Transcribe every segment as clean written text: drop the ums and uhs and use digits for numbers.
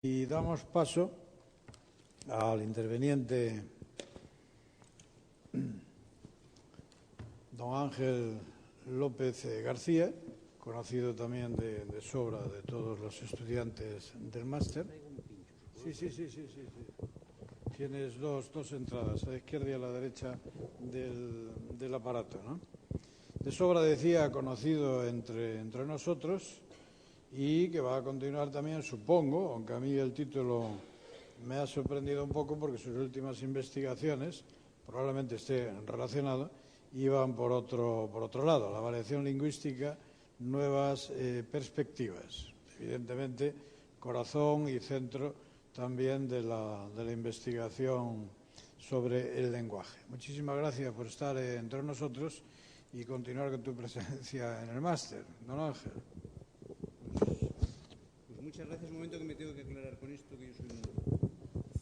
Y damos paso al interveniente don Ángel López García, conocido también de sobra de todos los estudiantes del máster. Sí. Tienes dos entradas, a la izquierda y a la derecha del aparato, ¿no? De sobra, decía, conocido entre nosotros, y que va a continuar también, supongo, aunque a mí el título me ha sorprendido un poco porque sus últimas investigaciones, probablemente esté relacionado, iban por otro lado, la variación lingüística, nuevas perspectivas. Evidentemente, corazón y centro también de la investigación sobre el lenguaje. Muchísimas gracias por estar entre nosotros y continuar con tu presencia en el máster, don Ángel. Pues muchas gracias. Un momento que me tengo que aclarar con esto, que yo soy un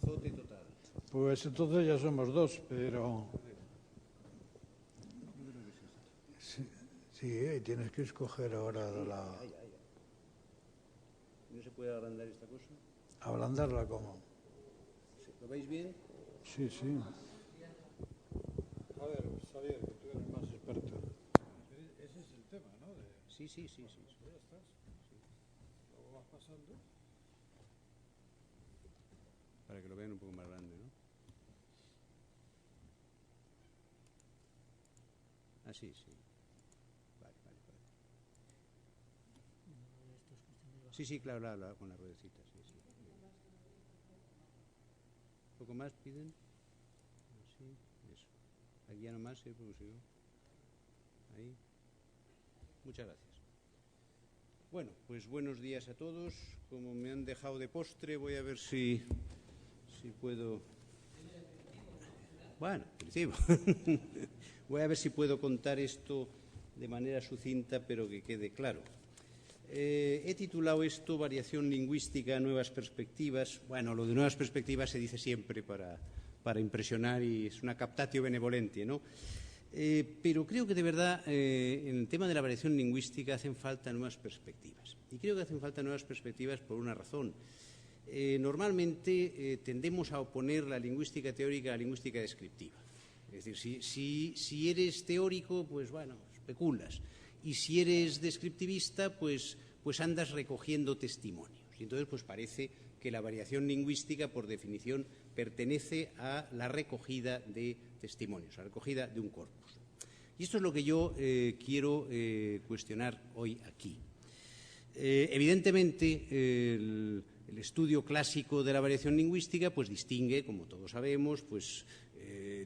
zote total. Pues entonces ya somos dos, pero... Sí, y tienes que escoger ahora la... ¿No se puede agrandar esta cosa? ¿Ablandarla cómo? ¿Lo veis bien? Sí. A ver, Xavier, que tú eres más experto. Ese es el tema, ¿no? Sí. Ya estás. Sí. Luego vas pasando. Para que lo vean un poco más grande, ¿no? Sí. Vale. Sí, claro, con la ruedecita, sí. Un poco más piden. Así, eso. Aquí ya nomás, porque si no. Ahí. Muchas gracias. Bueno, pues buenos días a todos. Como me han dejado de postre, voy a ver si puedo... Bueno, principio. Voy a ver si puedo contar esto de manera sucinta, pero que quede claro. He titulado esto Variación lingüística, nuevas perspectivas. Bueno, lo de nuevas perspectivas se dice siempre para impresionar y es una captatio benevolentia, ¿no? Pero creo que de verdad en el tema de la variación lingüística hacen falta nuevas perspectivas. Y creo que hacen falta nuevas perspectivas por una razón. Normalmente tendemos a oponer la lingüística teórica a la lingüística descriptiva. Es decir, si eres teórico, pues bueno, especulas. Y si eres descriptivista, pues andas recogiendo testimonios. Y entonces pues parece que la variación lingüística, por definición, pertenece a la recogida de testimonios, a la recogida de un corpus. Y esto es lo que yo quiero cuestionar hoy aquí. Evidentemente, el estudio clásico de la variación lingüística pues distingue, como todos sabemos, pues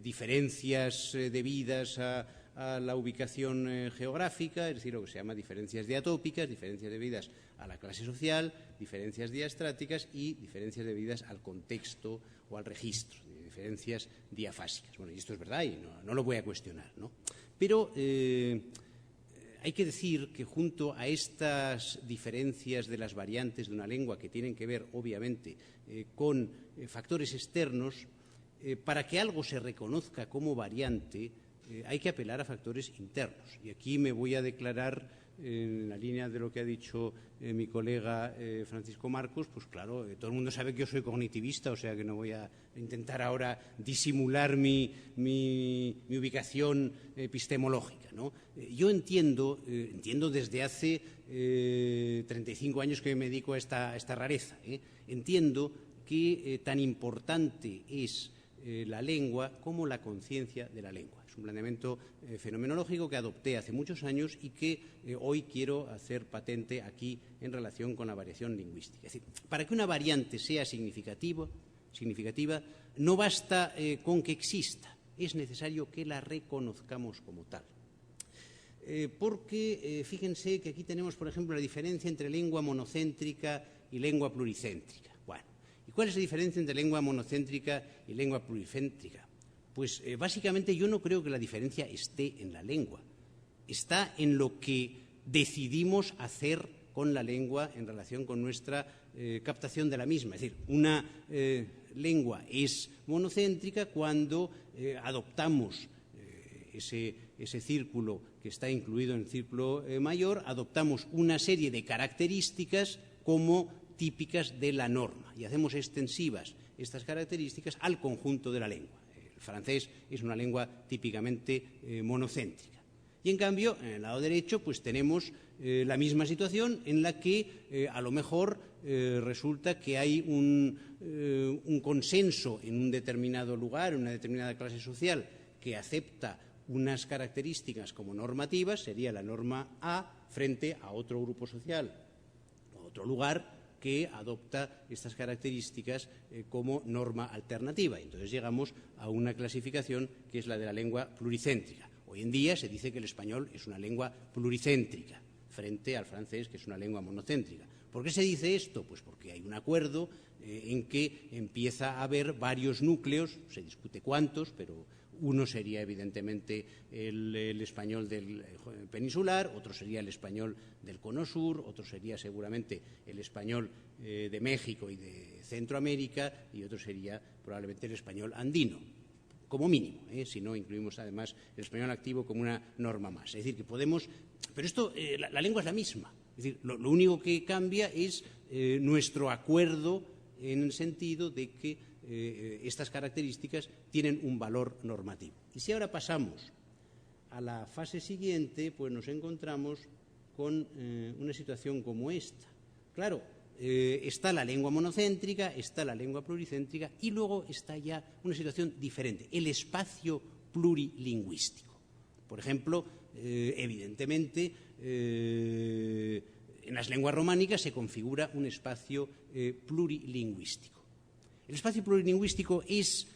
diferencias debidas a la ubicación geográfica, es decir, lo que se llama diferencias diatópicas, diferencias debidas a la clase social, diferencias diastráticas y diferencias debidas al contexto o al registro, diferencias diafásicas. Bueno, y esto es verdad y no lo voy a cuestionar, ¿no? Pero hay que decir que junto a estas diferencias de las variantes de una lengua que tienen que ver, obviamente, con factores externos, para que algo se reconozca como variante, hay que apelar a factores internos. Y aquí me voy a declarar en la línea de lo que ha dicho mi colega Francisco Marcos. Pues claro, todo el mundo sabe que yo soy cognitivista, o sea que no voy a intentar ahora disimular mi ubicación epistemológica, ¿no? Yo entiendo desde hace 35 años que me dedico a esta rareza, entiendo que tan importante es la lengua como la conciencia de la lengua. Es un planteamiento fenomenológico que adopté hace muchos años y que hoy quiero hacer patente aquí en relación con la variación lingüística. Es decir, para que una variante sea significativa, no basta con que exista, es necesario que la reconozcamos como tal. Porque fíjense que aquí tenemos, por ejemplo, la diferencia entre lengua monocéntrica y lengua pluricéntrica. Bueno, ¿y cuál es la diferencia entre lengua monocéntrica y lengua pluricéntrica? Pues básicamente yo no creo que la diferencia esté en la lengua, está en lo que decidimos hacer con la lengua en relación con nuestra captación de la misma. Es decir, una lengua es monocéntrica cuando adoptamos ese círculo que está incluido en el círculo mayor, adoptamos una serie de características como típicas de la norma y hacemos extensivas estas características al conjunto de la lengua. El francés es una lengua típicamente monocéntrica. Y, en cambio, en el lado derecho, pues tenemos la misma situación en la que a lo mejor resulta que hay un consenso en un determinado lugar, en una determinada clase social, que acepta unas características como normativas, sería la norma A, frente a otro grupo social o otro lugar que adopta estas características como norma alternativa. Entonces llegamos a una clasificación que es la de la lengua pluricéntrica. Hoy en día se dice que el español es una lengua pluricéntrica frente al francés, que es una lengua monocéntrica. ¿Por qué se dice esto? Pues porque hay un acuerdo en que empieza a haber varios núcleos, se discute cuántos, pero uno sería evidentemente el español del peninsular, otro sería el español del Cono Sur, otro sería seguramente el español de México y de Centroamérica y otro sería probablemente el español andino, como mínimo, si no incluimos además el español activo como una norma más. Es decir, que podemos... Pero esto, la lengua es la misma. Es decir, lo único que cambia es nuestro acuerdo en el sentido de que estas características tienen un valor normativo. Y si ahora pasamos a la fase siguiente, pues nos encontramos con una situación como esta. Claro, está la lengua monocéntrica, está la lengua pluricéntrica y luego está ya una situación diferente, el espacio plurilingüístico. Por ejemplo, evidentemente, en las lenguas románicas se configura un espacio plurilingüístico. El espacio plurilingüístico es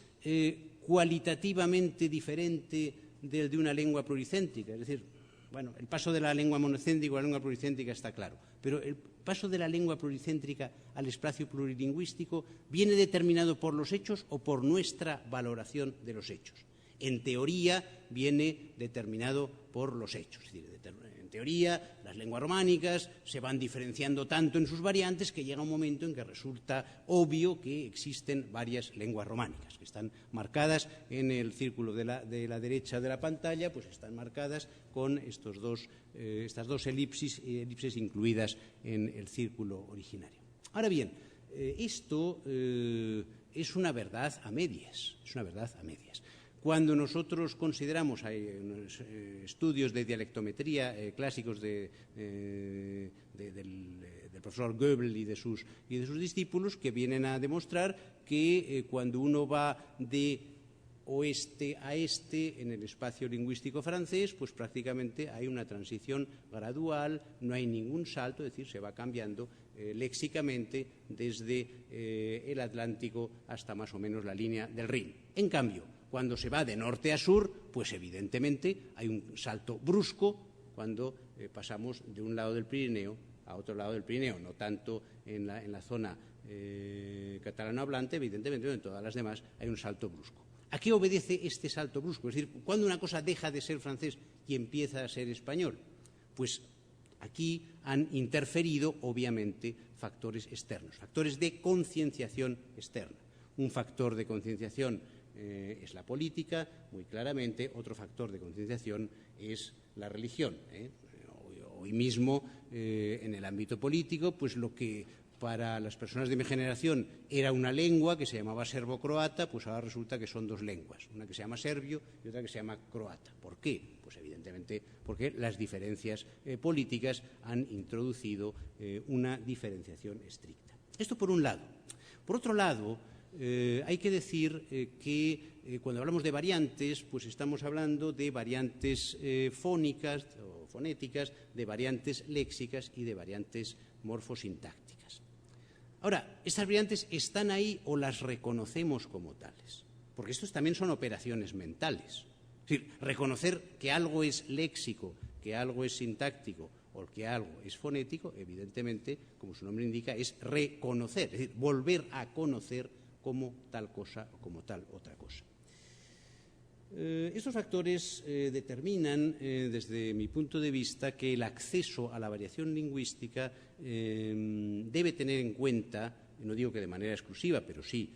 cualitativamente diferente del de una lengua pluricéntrica. Es decir, bueno, el paso de la lengua monocéntrica a la lengua pluricéntrica está claro, pero el paso de la lengua pluricéntrica al espacio plurilingüístico viene determinado por los hechos o por nuestra valoración de los hechos. En teoría viene determinado por los hechos. Es decir, en teoría las lenguas románicas se van diferenciando tanto en sus variantes que llega un momento en que resulta obvio que existen varias lenguas románicas, que están marcadas en el círculo de la derecha de la pantalla, pues están marcadas con estas dos elipsis incluidas en el círculo originario. Ahora bien, esto es una verdad a medias, Cuando nosotros consideramos, hay unos estudios de dialectometría clásicos del profesor Goebel y de sus discípulos, que vienen a demostrar que cuando uno va de oeste a este en el espacio lingüístico francés, pues prácticamente hay una transición gradual, no hay ningún salto, es decir, se va cambiando léxicamente desde el Atlántico hasta más o menos la línea del Rin. En cambio, cuando se va de norte a sur, pues evidentemente hay un salto brusco cuando pasamos de un lado del Pirineo a otro lado del Pirineo, no tanto en la zona catalano-hablante, evidentemente, pero en todas las demás hay un salto brusco. ¿A qué obedece este salto brusco? Es decir, ¿cuándo una cosa deja de ser francés y empieza a ser español? Pues aquí han interferido, obviamente, factores externos, factores de concienciación externa. Un factor de concienciación es la política, muy claramente. Otro factor de concienciación es la religión. Hoy mismo, en el ámbito político, pues lo que para las personas de mi generación era una lengua que se llamaba serbo-croata, pues ahora resulta que son dos lenguas, una que se llama serbio y otra que se llama croata. ¿Por qué? Pues evidentemente porque las diferencias políticas han introducido una diferenciación estricta. Esto por un lado. Por otro lado, hay que decir que cuando hablamos de variantes, pues estamos hablando de variantes fónicas o fonéticas, de variantes léxicas y de variantes morfosintácticas. Ahora, estas variantes están ahí o las reconocemos como tales, porque estos también son operaciones mentales. Es decir, reconocer que algo es léxico, que algo es sintáctico o que algo es fonético, evidentemente, como su nombre indica, es reconocer, es decir, volver a conocer como tal cosa o como tal otra cosa. Estos factores determinan, desde mi punto de vista, que el acceso a la variación lingüística debe tener en cuenta, no digo que de manera exclusiva, pero sí,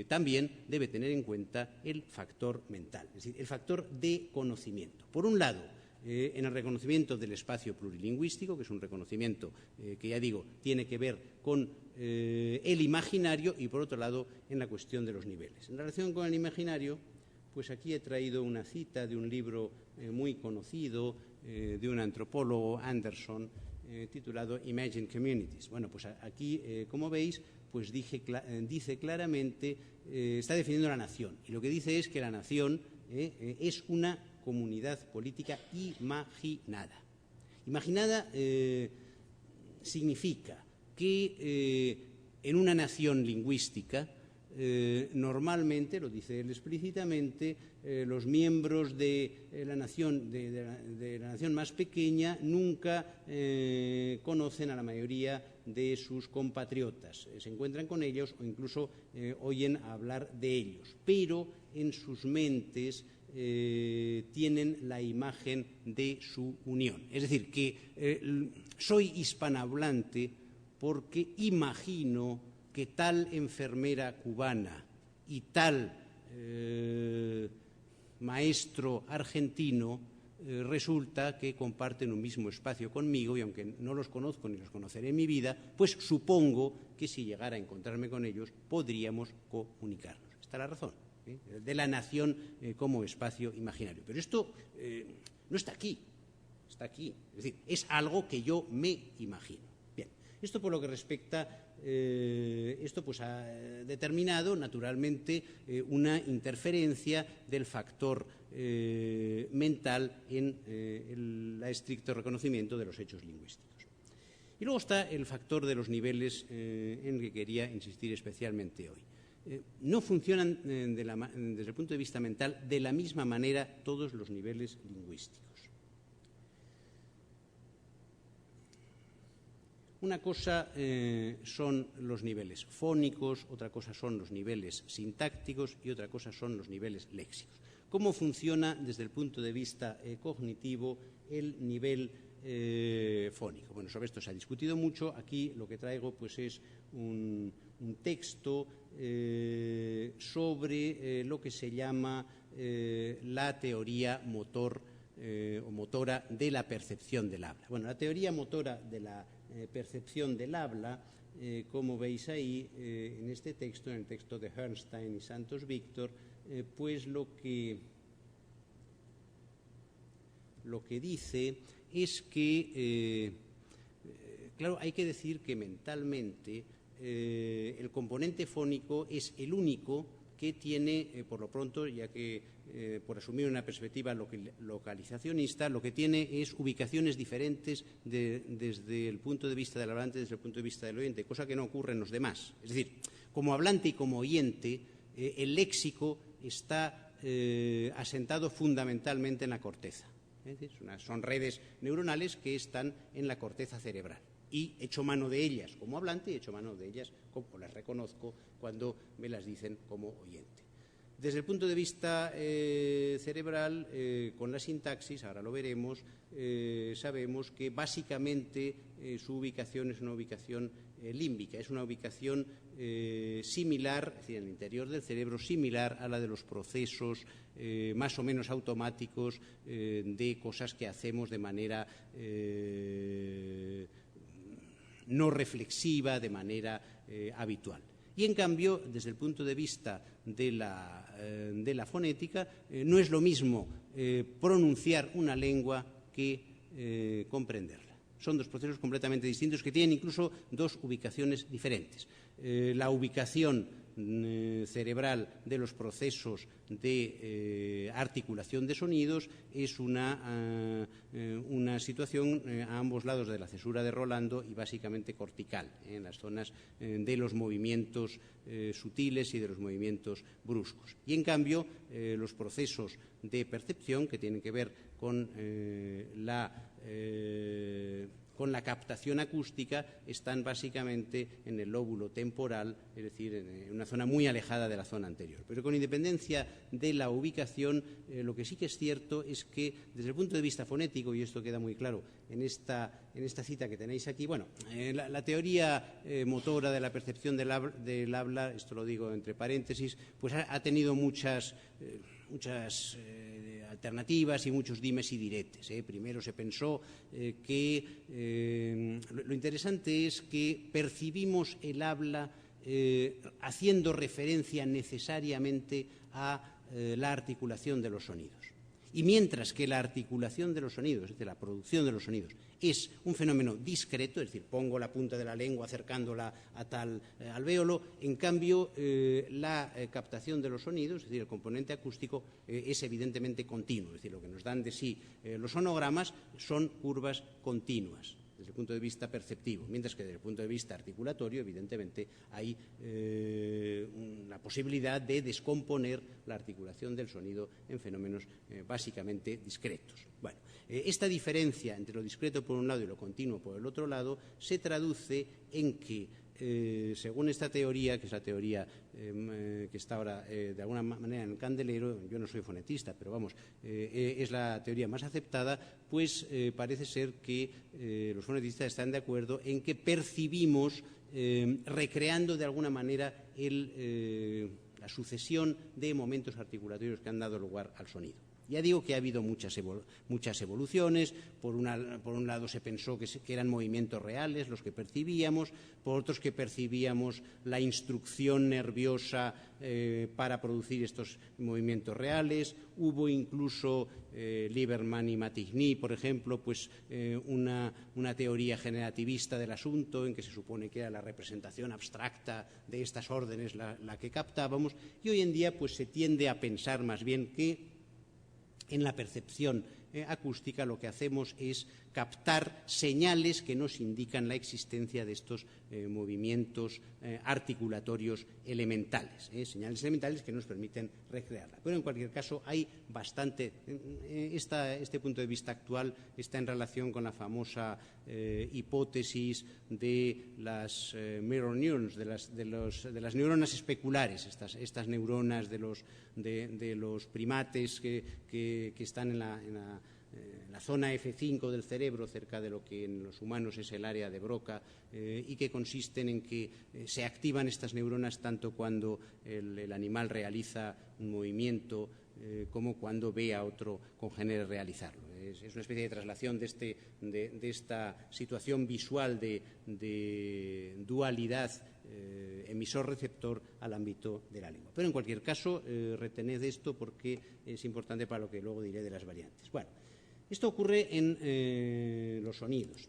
también debe tener en cuenta el factor mental, es decir, el factor de conocimiento. Por un lado, en el reconocimiento del espacio plurilingüístico, que es un reconocimiento que, ya digo, tiene que ver con el imaginario y, por otro lado, en la cuestión de los niveles. En relación con el imaginario, pues aquí he traído una cita de un libro muy conocido de un antropólogo, Anderson, titulado Imagine Communities. Bueno, pues aquí, como veis, pues dice claramente, está definiendo la nación, y lo que dice es que la nación es una comunidad política imaginada. Imaginada significa que en una nación lingüística, normalmente, lo dice él explícitamente, los miembros de la nación más pequeña nunca conocen a la mayoría de sus compatriotas, se encuentran con ellos o incluso oyen hablar de ellos, pero en sus mentes tienen la imagen de su unión. Es decir, que soy hispanohablante porque imagino que tal enfermera cubana y tal maestro argentino resulta que comparten un mismo espacio conmigo, y aunque no los conozco ni los conoceré en mi vida, pues supongo que si llegara a encontrarme con ellos podríamos comunicarnos. Esta es la razón de la nación como espacio imaginario. Pero esto no está aquí, está aquí. Es decir, es algo que yo me imagino. Bien, esto por lo que respecta. Esto pues ha determinado naturalmente una interferencia del factor mental en el estricto reconocimiento de los hechos lingüísticos. Y luego está el factor de los niveles en el que quería insistir especialmente hoy. No funcionan desde el punto de vista mental de la misma manera todos los niveles lingüísticos. Una cosa son los niveles fónicos, otra cosa son los niveles sintácticos y otra cosa son los niveles léxicos. ¿Cómo funciona desde el punto de vista cognitivo el nivel fónico? Bueno, sobre esto se ha discutido mucho. Aquí lo que traigo pues es un texto sobre lo que se llama la teoría motor o motora de la percepción del habla. Bueno, la teoría motora de la percepción del habla, como veis ahí en este texto, en el texto de Herrnstein y Santos Víctor, pues lo que dice es que, claro, hay que decir que mentalmente el componente fónico es el único que tiene, por lo pronto, ya que por asumir una perspectiva localizacionista, lo que tiene es ubicaciones diferentes desde el punto de vista del hablante, desde el punto de vista del oyente, cosa que no ocurre en los demás. Es decir, como hablante y como oyente, el léxico está asentado fundamentalmente en la corteza. Es decir, son redes neuronales que están en la corteza cerebral. Y echo mano de ellas como hablante y echo mano de ellas como las reconozco cuando me las dicen como oyente. Desde el punto de vista cerebral, con la sintaxis, ahora lo veremos, sabemos que básicamente su ubicación es una ubicación límbica, es una ubicación similar, es decir, en el interior del cerebro, similar a la de los procesos más o menos automáticos de cosas que hacemos de manera no reflexiva, de manera habitual. Y, en cambio, desde el punto de vista de la fonética, no es lo mismo pronunciar una lengua que comprenderla. Son dos procesos completamente distintos que tienen incluso dos ubicaciones diferentes. La ubicación cerebral de los procesos de articulación de sonidos es una situación a ambos lados de la cesura de Rolando y básicamente cortical, en las zonas de los movimientos sutiles y de los movimientos bruscos. Y, en cambio, los procesos de percepción, que tienen que ver con la captación acústica, están básicamente en el lóbulo temporal, es decir, en una zona muy alejada de la zona anterior. Pero con independencia de la ubicación, lo que sí que es cierto es que desde el punto de vista fonético, y esto queda muy claro en esta cita que tenéis aquí, bueno, la teoría motora de la percepción del habla, esto lo digo entre paréntesis, pues ha tenido muchas alternativas y muchos dimes y diretes. Primero se pensó que lo interesante es que percibimos el habla haciendo referencia necesariamente a la articulación de los sonidos. Y mientras que la articulación de los sonidos, es decir, la producción de los sonidos, es un fenómeno discreto, es decir, pongo la punta de la lengua acercándola a tal alvéolo, en cambio la captación de los sonidos, es decir, el componente acústico, es evidentemente continuo, es decir, lo que nos dan de sí los sonogramas son curvas continuas desde el punto de vista perceptivo, mientras que desde el punto de vista articulatorio, evidentemente, hay la posibilidad de descomponer la articulación del sonido en fenómenos básicamente discretos. Bueno, esta diferencia entre lo discreto por un lado y lo continuo por el otro lado se traduce en que, según esta teoría, que es la teoría que está ahora de alguna manera en el candelero, yo no soy fonetista, pero vamos, es la teoría más aceptada, pues parece ser que los fonetistas están de acuerdo en que percibimos, recreando de alguna manera la sucesión de momentos articulatorios que han dado lugar al sonido. Ya digo que ha habido muchas evoluciones. Por un lado se pensó que eran movimientos reales los que percibíamos, por otros que percibíamos la instrucción nerviosa para producir estos movimientos reales. Hubo incluso Lieberman y Matigny, por ejemplo, pues una teoría generativista del asunto en que se supone que era la representación abstracta de estas órdenes la que captábamos, y hoy en día pues se tiende a pensar más bien que en la percepción acústica lo que hacemos es captar señales que nos indican la existencia de estos movimientos articulatorios elementales, señales elementales que nos permiten recrearla. Pero en cualquier caso hay bastante. Este punto de vista actual está en relación con la famosa hipótesis de las mirror neurons, de las neuronas especulares, estas neuronas de los primates que están en la zona F5 del cerebro, cerca de lo que en los humanos es el área de Broca, y que consisten en que se activan estas neuronas tanto cuando el animal realiza un movimiento como cuando ve a otro congénere realizarlo. Es una especie de traslación de esta situación visual de dualidad emisor-receptor al ámbito de la lengua. Pero en cualquier caso, retened esto porque es importante para lo que luego diré de las variantes. Bueno, esto ocurre en los sonidos.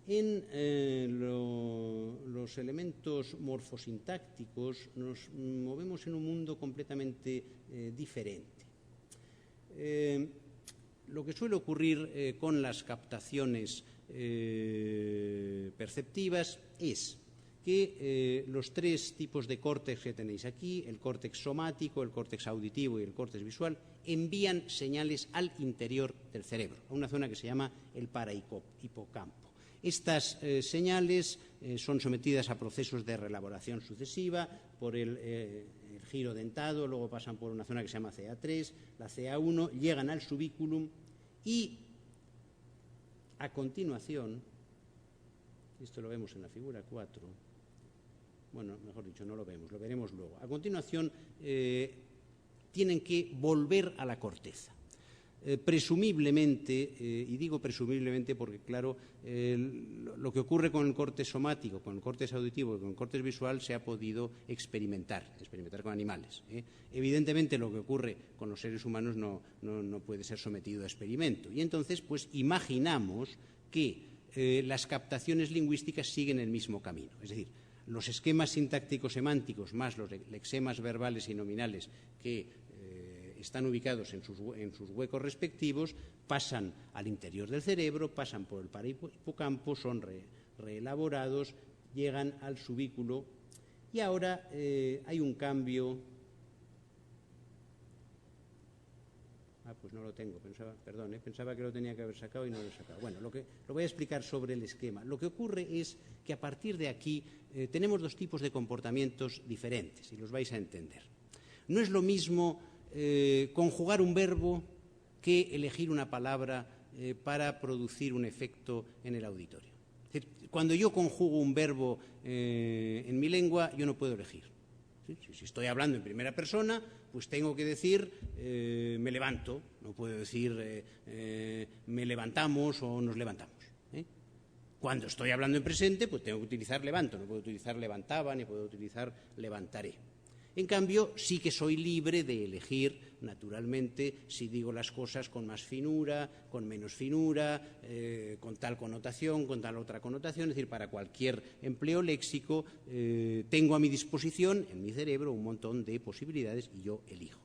En los elementos morfosintácticos nos movemos en un mundo completamente diferente. Lo que suele ocurrir con las captaciones perceptivas es que los tres tipos de córtex que tenéis aquí, el córtex somático, el córtex auditivo y el córtex visual, envían señales al interior del cerebro, a una zona que se llama el parahipocampo. Estas señales son sometidas a procesos de reelaboración sucesiva por el giro dentado, luego pasan por una zona que se llama CA3, la CA1, llegan al subiculum y a continuación, esto lo vemos en la figura 4, bueno, mejor dicho, no lo vemos, lo veremos luego. A continuación tienen que volver a la corteza. Presumiblemente, y digo presumiblemente porque, claro, lo que ocurre con el córtex somático, con el córtex auditivo y con el córtex visual se ha podido experimentar con animales. Evidentemente, lo que ocurre con los seres humanos no puede ser sometido a experimento. Y entonces, pues, imaginamos que las captaciones lingüísticas siguen el mismo camino. Es decir, los esquemas sintácticos semánticos más los lexemas verbales y nominales que están ubicados en sus huecos respectivos, pasan al interior del cerebro, pasan por el parahipocampo, son reelaborados, llegan al subículo y ahora hay un cambio. Pues no lo tengo, pensaba que lo tenía que haber sacado y no lo he sacado. Bueno, lo voy a explicar sobre el esquema. Lo que ocurre es que a partir de aquí tenemos dos tipos de comportamientos diferentes y los vais a entender. No es lo mismo conjugar un verbo que elegir una palabra para producir un efecto en el auditorio. Es decir, cuando yo conjugo un verbo en mi lengua, yo no puedo elegir. ¿sí? Si estoy hablando en primera persona, pues tengo que decir me levanto, no puedo decir me levantamos o nos levantamos. Cuando estoy hablando en presente, pues tengo que utilizar levanto, no puedo utilizar levantaba ni puedo utilizar levantaré. En cambio, sí que soy libre de elegir, naturalmente, si digo las cosas con más finura, con menos finura, con tal connotación, con tal otra connotación. Es decir, para cualquier empleo léxico tengo a mi disposición, en mi cerebro, un montón de posibilidades y yo elijo.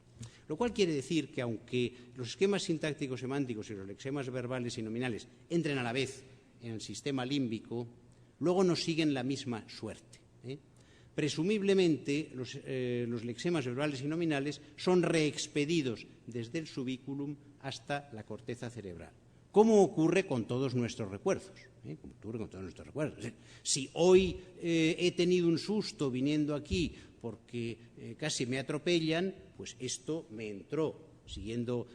Lo cual quiere decir que aunque los esquemas sintácticos semánticos y los lexemas verbales y nominales entren a la vez en el sistema límbico, luego no siguen la misma suerte. Presumiblemente, los lexemas verbales y nominales son reexpedidos desde el subiculum hasta la corteza cerebral, como ocurre con todos nuestros recuerdos. Como ocurre con todos nuestros recuerdos. Si hoy he tenido un susto viniendo aquí porque casi me atropellan, pues esto me entró siguiendo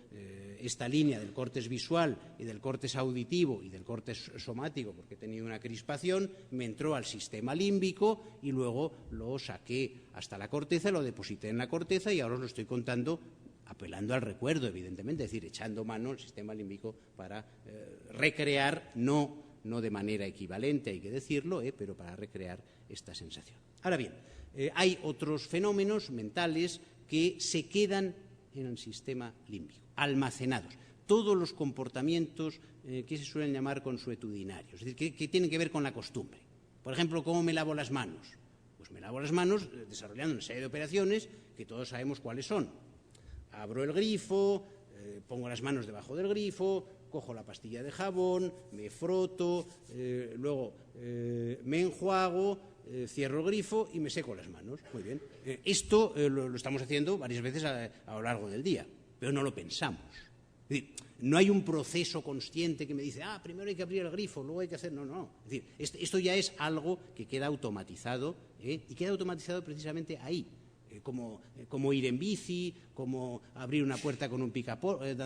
esta línea del córtex visual y del córtex auditivo y del córtex somático, porque he tenido una crispación, me entró al sistema límbico y luego lo saqué hasta la corteza, lo deposité en la corteza y ahora os lo estoy contando apelando al recuerdo, evidentemente, es decir, echando mano al sistema límbico para recrear, no de manera equivalente, hay que decirlo, pero para recrear esta sensación. Ahora bien, hay otros fenómenos mentales que se quedan en el sistema límbico, almacenados. Todos los comportamientos que se suelen llamar consuetudinarios, es decir, que tienen que ver con la costumbre. Por ejemplo, ¿cómo me lavo las manos? Pues me lavo las manos desarrollando una serie de operaciones que todos sabemos cuáles son. Abro el grifo, pongo las manos debajo del grifo, cojo la pastilla de jabón, me froto, luego me enjuago, cierro el grifo y me seco las manos. Muy bien. Esto lo estamos haciendo varias veces a lo largo del día, pero no lo pensamos. Es decir, no hay un proceso consciente que me dice, primero hay que abrir el grifo, luego hay que hacer... No. Es decir, esto ya es algo que queda automatizado, y queda automatizado precisamente ahí. Como ir en bici, como abrir una puerta con un picaporte,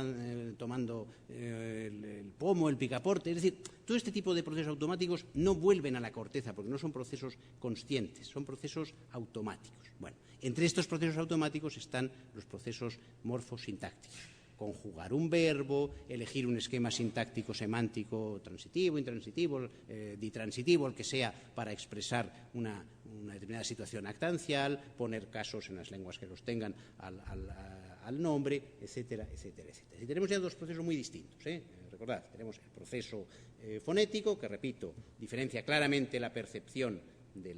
tomando el pomo, el picaporte. Es decir, todo este tipo de procesos automáticos no vuelven a la corteza porque no son procesos conscientes, son procesos automáticos. Bueno, entre estos procesos automáticos están los procesos morfosintácticos. Conjugar un verbo, elegir un esquema sintáctico semántico transitivo, intransitivo, ditransitivo, el que sea, para expresar una determinada situación actancial, poner casos en las lenguas que los tengan al nombre, etcétera, etcétera, etcétera. Y tenemos ya dos procesos muy distintos. Recordad, tenemos el proceso fonético, que, repito, diferencia claramente la percepción de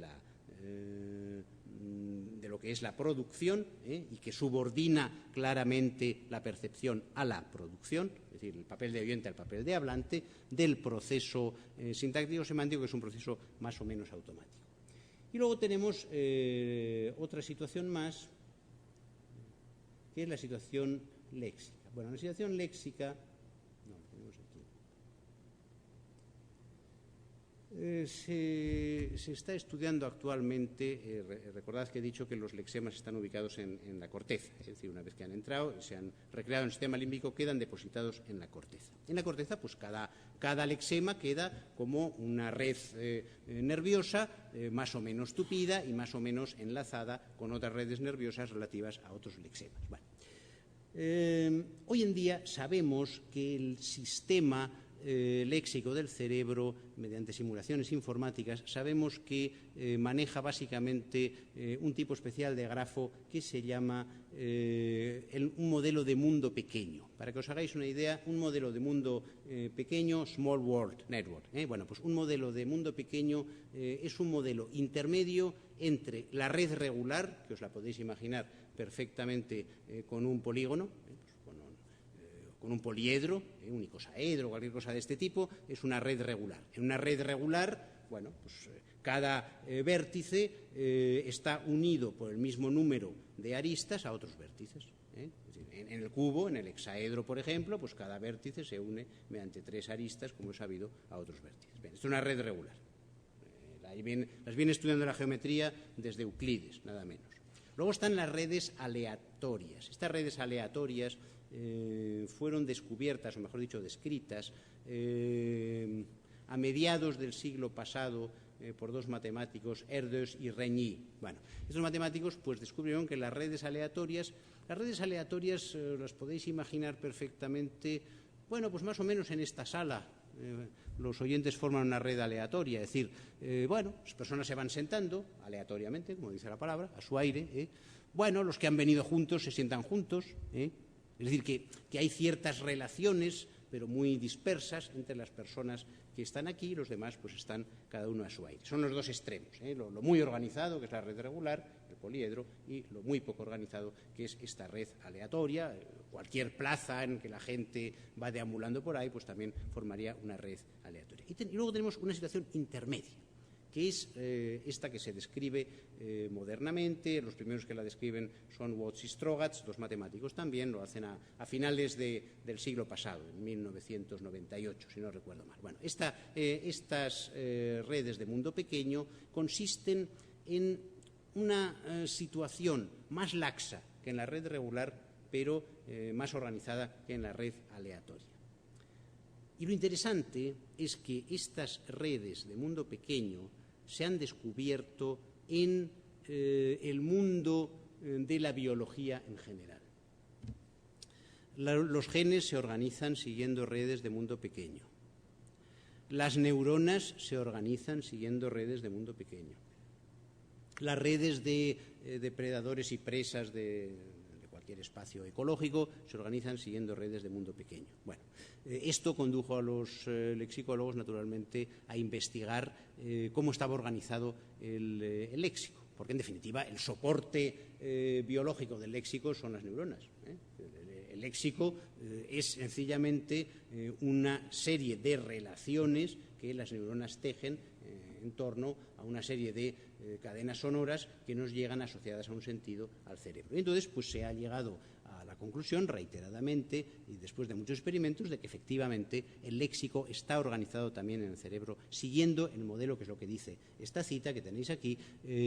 lo que es la producción, y que subordina claramente la percepción a la producción, es decir, el papel de oyente al papel de hablante, del proceso sintáctico semántico, que es un proceso más o menos automático. Y luego tenemos otra situación más, que es la situación léxica. Bueno, la situación léxica... Se está estudiando actualmente, recordad que he dicho que los lexemas están ubicados en la corteza, es decir, una vez que han entrado y se han recreado en el sistema límbico, quedan depositados en la corteza. En la corteza, pues cada lexema queda como una red nerviosa más o menos tupida y más o menos enlazada con otras redes nerviosas relativas a otros lexemas. Bueno, hoy en día sabemos que el sistema léxico del cerebro, mediante simulaciones informáticas, sabemos que maneja básicamente un tipo especial de grafo que se llama un modelo de mundo pequeño. Para que os hagáis una idea, un modelo de mundo pequeño, Small World Network. Bueno, pues un modelo de mundo pequeño es un modelo intermedio entre la red regular, que os la podéis imaginar perfectamente con un polígono, con un poliedro, un icosaedro, cualquier cosa de este tipo, es una red regular. En una red regular, bueno, pues cada vértice está unido por el mismo número de aristas a otros vértices. Es decir, en el cubo, en el hexaedro, por ejemplo, pues cada vértice se une mediante 3 aristas, como he sabido, a otros vértices. Bien, esto es una red regular. Las viene estudiando la geometría desde Euclides, nada menos. Luego están las redes aleatorias. Estas redes aleatorias fueron descubiertas, o mejor dicho, descritas a mediados del siglo pasado por dos matemáticos, Erdős y Régnier. Bueno, estos matemáticos pues descubrieron que las redes aleatorias las podéis imaginar perfectamente, bueno, pues más o menos en esta sala. Los oyentes forman una red aleatoria, es decir, bueno, las personas se van sentando aleatoriamente, como dice la palabra, a su aire. Bueno, los que han venido juntos se sientan juntos. Es decir, que hay ciertas relaciones, pero muy dispersas entre las personas que están aquí y los demás pues están cada uno a su aire. Son los dos extremos, lo muy organizado, que es la red regular, el poliedro, y lo muy poco organizado, que es esta red aleatoria. Cualquier plaza en que la gente va deambulando por ahí, pues también formaría una red aleatoria. Y luego tenemos una situación intermedia, que es esta que se describe modernamente. Los primeros que la describen son Watts y Strogatz, dos matemáticos también, lo hacen a finales del siglo pasado, en 1998, si no recuerdo mal. Bueno, estas redes de mundo pequeño consisten en una situación más laxa que en la red regular, pero más organizada que en la red aleatoria. Y lo interesante es que estas redes de mundo pequeño se han descubierto en el mundo de la biología en general. Los genes se organizan siguiendo redes de mundo pequeño. Las neuronas se organizan siguiendo redes de mundo pequeño. Las redes de depredadores y presas de cualquier espacio ecológico se organizan siguiendo redes de mundo pequeño. Bueno, esto condujo a los lexicólogos, naturalmente, a investigar cómo estaba organizado el léxico, porque, en definitiva, el soporte biológico del léxico son las neuronas. El léxico es sencillamente una serie de relaciones que las neuronas tejen en torno a una serie de cadenas sonoras que nos llegan asociadas a un sentido al cerebro. Y entonces, pues se ha llegado a la conclusión reiteradamente y después de muchos experimentos de que efectivamente el léxico está organizado también en el cerebro siguiendo el modelo, que es lo que dice esta cita que tenéis aquí,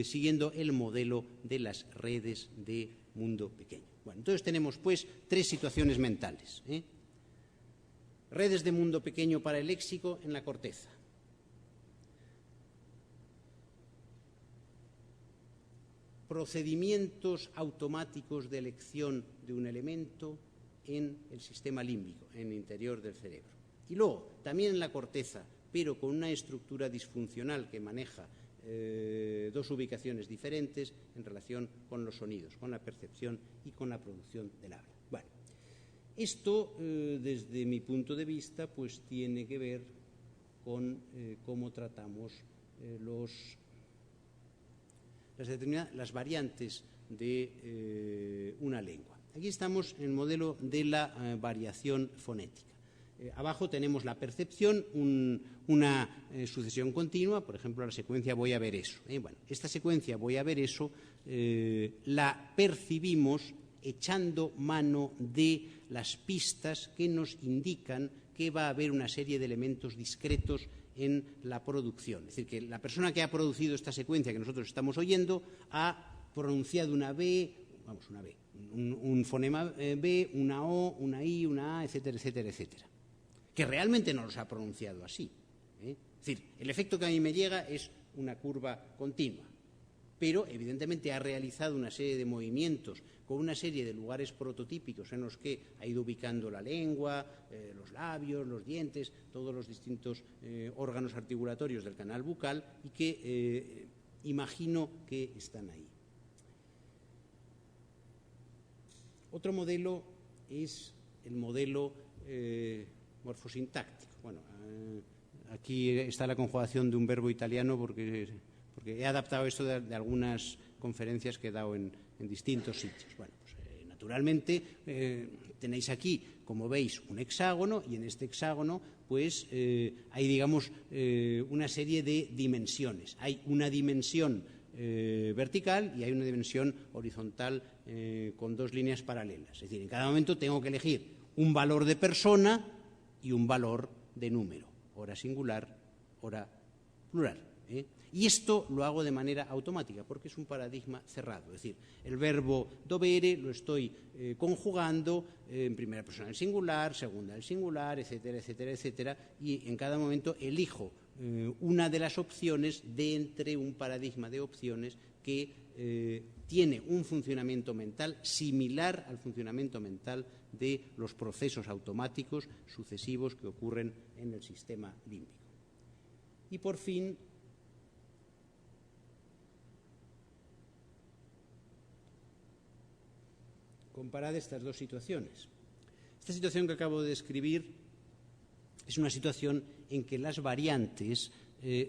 siguiendo el modelo de las redes de mundo pequeño. Bueno, entonces tenemos pues tres situaciones mentales. Redes de mundo pequeño para el léxico en la corteza. Procedimientos automáticos de elección de un elemento en el sistema límbico, en el interior del cerebro. Y luego, también en la corteza, pero con una estructura disfuncional que maneja dos ubicaciones diferentes en relación con los sonidos, con la percepción y con la producción del habla. Bueno, esto, desde mi punto de vista, pues tiene que ver con cómo tratamos las variantes de una lengua. Aquí estamos en el modelo de la variación fonética. Abajo tenemos la percepción, una sucesión continua, por ejemplo, la secuencia voy a ver eso. Bueno, esta secuencia voy a ver eso la percibimos echando mano de las pistas que nos indican que va a haber una serie de elementos discretos en la producción. Es decir, que la persona que ha producido esta secuencia que nosotros estamos oyendo ha pronunciado una B, un fonema B, una O, una I, una A, etcétera, etcétera, etcétera, que realmente no los ha pronunciado así. Es decir, el efecto que a mí me llega es una curva continua, pero evidentemente ha realizado una serie de movimientos con una serie de lugares prototípicos en los que ha ido ubicando la lengua, los labios, los dientes, todos los distintos órganos articulatorios del canal bucal y que imagino que están ahí. Otro modelo es el modelo morfosintáctico. Bueno, aquí está la conjugación de un verbo italiano porque he adaptado esto de algunas conferencias que he dado en distintos sitios. Bueno, pues, naturalmente tenéis aquí, como veis, un hexágono y en este hexágono pues hay, digamos, una serie de dimensiones. Hay una dimensión vertical y hay una dimensión horizontal con dos líneas paralelas. Es decir, en cada momento tengo que elegir un valor de persona y un valor de número, ora singular, ora plural. Y esto lo hago de manera automática porque es un paradigma cerrado. Es decir, el verbo dovere lo estoy conjugando en primera persona del singular, segunda del singular, etcétera, etcétera, etcétera, y en cada momento elijo una de las opciones de entre un paradigma de opciones que tiene un funcionamiento mental similar al funcionamiento mental de los procesos automáticos sucesivos que ocurren en el sistema límbico. Y por fin, comparad estas dos situaciones. Esta situación que acabo de describir es una situación en que las variantes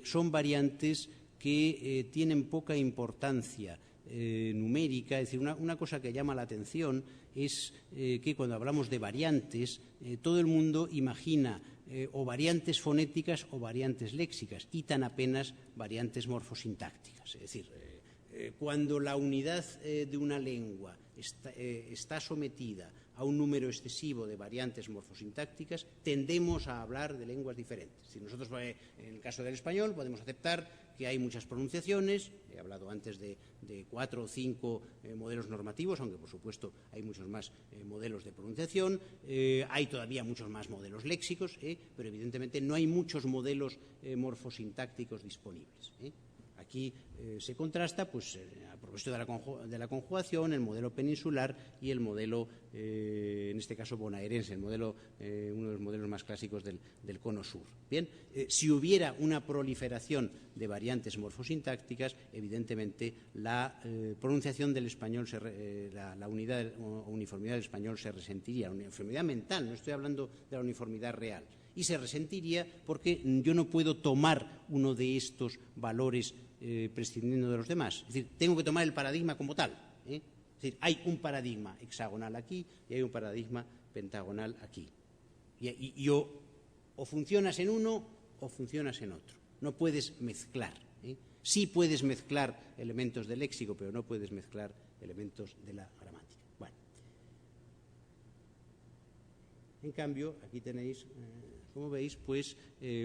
son variantes que tienen poca importancia numérica. Es decir, una cosa que llama la atención es que cuando hablamos de variantes, todo el mundo imagina o variantes fonéticas o variantes léxicas y tan apenas variantes morfosintácticas. Es decir, cuando la unidad de una lengua está sometida a un número excesivo de variantes morfosintácticas, tendemos a hablar de lenguas diferentes. Si nosotros, en el caso del español, podemos aceptar que hay muchas pronunciaciones. He hablado antes de 4 o 5 modelos normativos, aunque por supuesto hay muchos más modelos de pronunciación. Hay todavía muchos más modelos léxicos, pero evidentemente no hay muchos modelos morfosintácticos disponibles. Aquí se contrasta, pues, a propósito de la conjugación, el modelo peninsular y el modelo, en este caso bonaerense, uno de los modelos más clásicos del cono sur. Bien, si hubiera una proliferación de variantes morfosintácticas, evidentemente la pronunciación del español, la unidad o uniformidad del español se resentiría. La uniformidad mental, no estoy hablando de la uniformidad real. Y se resentiría porque yo no puedo tomar uno de estos valores prescindiendo de los demás. Es decir, tengo que tomar el paradigma como tal. Es decir, hay un paradigma hexagonal aquí y hay un paradigma pentagonal aquí. Y o funcionas en uno o funcionas en otro. No puedes mezclar. Sí puedes mezclar elementos del léxico, pero no puedes mezclar elementos de la gramática. Bueno. En cambio, aquí tenéis, como veis, pues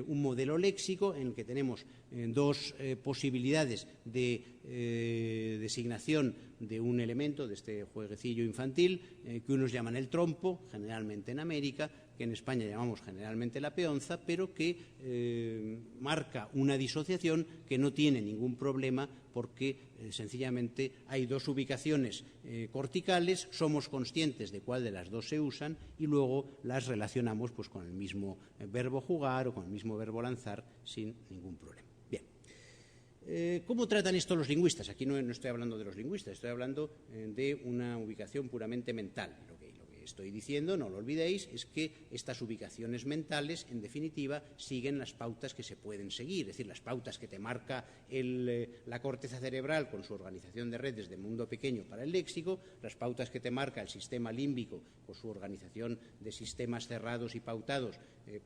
un modelo léxico en el que tenemos dos posibilidades de designación de un elemento, de este jueguecillo infantil, que unos llaman el trompo, generalmente en América, que en España llamamos generalmente la peonza, pero que marca una disociación que no tiene ningún problema porque sencillamente hay dos ubicaciones corticales, somos conscientes de cuál de las dos se usan y luego las relacionamos pues con el mismo verbo jugar o con el mismo verbo lanzar sin ningún problema. Bien. ¿Cómo tratan esto los lingüistas? Aquí no estoy hablando de los lingüistas, estoy hablando de una ubicación puramente mental. Lo que estoy diciendo, no lo olvidéis, es que estas ubicaciones mentales, en definitiva, siguen las pautas que se pueden seguir, es decir, las pautas que te marca la corteza cerebral con su organización de redes de mundo pequeño para el léxico, las pautas que te marca el sistema límbico con su organización de sistemas cerrados y pautados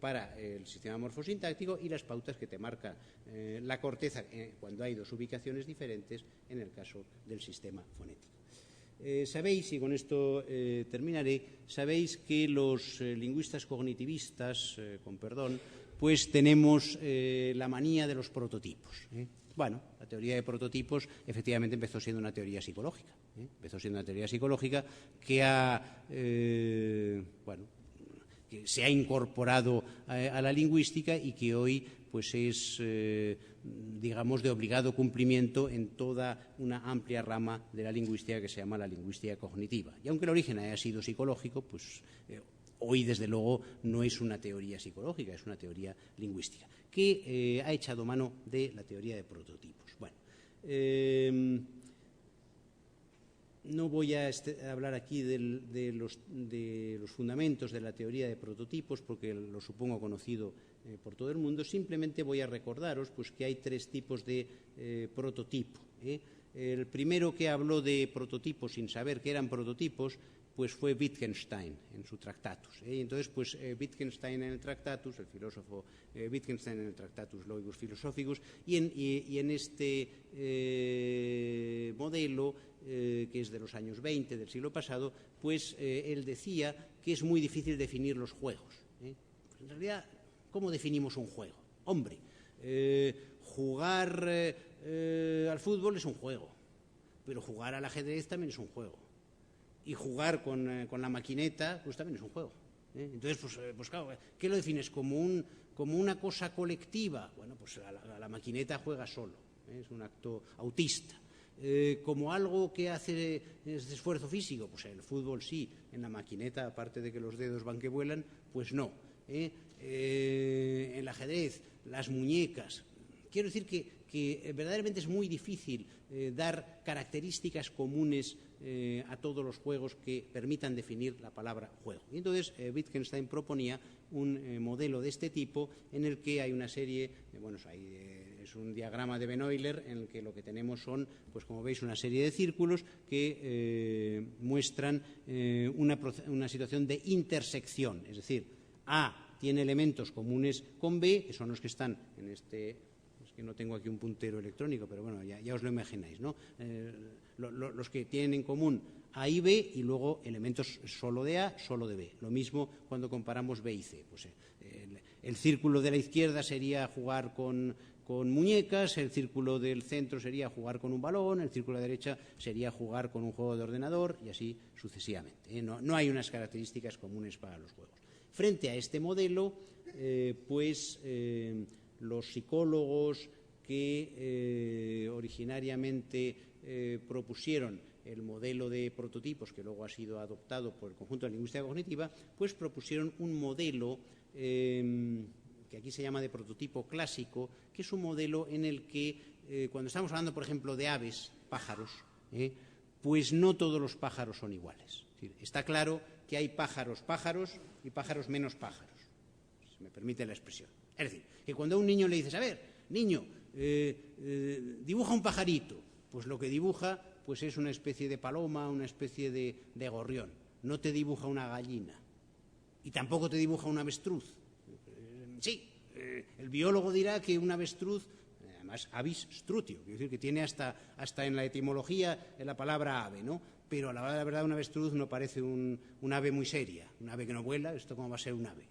para el sistema morfosintáctico y las pautas que te marca la corteza cuando hay dos ubicaciones diferentes en el caso del sistema fonético. Sabéis, y con esto terminaré, sabéis que los lingüistas cognitivistas, con perdón, pues tenemos la manía de los prototipos. Bueno, la teoría de prototipos efectivamente empezó siendo una teoría psicológica. Empezó siendo una teoría psicológica que que se ha incorporado a la lingüística y que hoy pues es, digamos, de obligado cumplimiento en toda una amplia rama de la lingüística que se llama la lingüística cognitiva. Y aunque el origen haya sido psicológico, pues hoy desde luego no es una teoría psicológica, es una teoría lingüística, que ha echado mano de la teoría de prototipos. Bueno, no voy a hablar aquí de los fundamentos de la teoría de prototipos porque lo supongo conocido por todo el mundo. Simplemente voy a recordaros pues, que hay tres tipos de prototipo. El primero que habló de prototipos sin saber que eran prototipos pues fue Wittgenstein en su Tractatus. Entonces, pues Wittgenstein en el Tractatus, el filósofo Wittgenstein en el Tractatus Loibus Philosophicus, y en este modelo, que es de los años 20 del siglo pasado, pues él decía que es muy difícil definir los juegos. En realidad, ¿cómo definimos un juego? Hombre, jugar al fútbol es un juego, pero jugar al ajedrez también es un juego. Y jugar con la maquineta, pues también es un juego. Entonces, pues claro, ¿qué lo defines? ¿Como como una cosa colectiva, bueno, pues la maquineta juega solo, es un acto autista. Como algo que hace esfuerzo físico, pues en el fútbol sí, en la maquineta, aparte de que los dedos van que vuelan, pues no. En el ajedrez, las muñecas. Quiero decir que verdaderamente es muy difícil dar características comunes a todos los juegos que permitan definir la palabra juego. Y entonces Wittgenstein proponía un modelo de este tipo en el que hay una serie, es un diagrama de Ben-Euler en el que lo que tenemos son, pues como veis, una serie de círculos que muestran una situación de intersección, es decir, A tiene elementos comunes con B, que son los que están en este... que no tengo aquí un puntero electrónico, pero bueno, ya os lo imagináis, ¿no? Los que tienen en común A y B y luego elementos solo de A, solo de B. Lo mismo cuando comparamos B y C. Pues, el círculo de la izquierda sería jugar con muñecas, el círculo del centro sería jugar con un balón, el círculo de la derecha sería jugar con un juego de ordenador y así sucesivamente. No hay unas características comunes para los juegos. Frente a este modelo, los psicólogos que originariamente propusieron el modelo de prototipos, que luego ha sido adoptado por el conjunto de la lingüística cognitiva, pues propusieron un modelo que aquí se llama de prototipo clásico, que es un modelo en el que, cuando estamos hablando, por ejemplo, de aves, pájaros, pues no todos los pájaros son iguales. Es decir, está claro que hay pájaros y pájaros menos pájaros, si me permite la expresión. Es decir, que cuando a un niño le dices, a ver, niño, dibuja un pajarito, pues lo que dibuja pues es una especie de paloma, una especie de gorrión. No te dibuja una gallina y tampoco te dibuja un avestruz. Sí, el biólogo dirá que un avestruz, además avis strutio, quiere decir que tiene hasta en la etimología la palabra ave, ¿no? Pero a la hora de la verdad un avestruz no parece un ave muy seria, un ave que no vuela, ¿esto cómo va a ser un ave?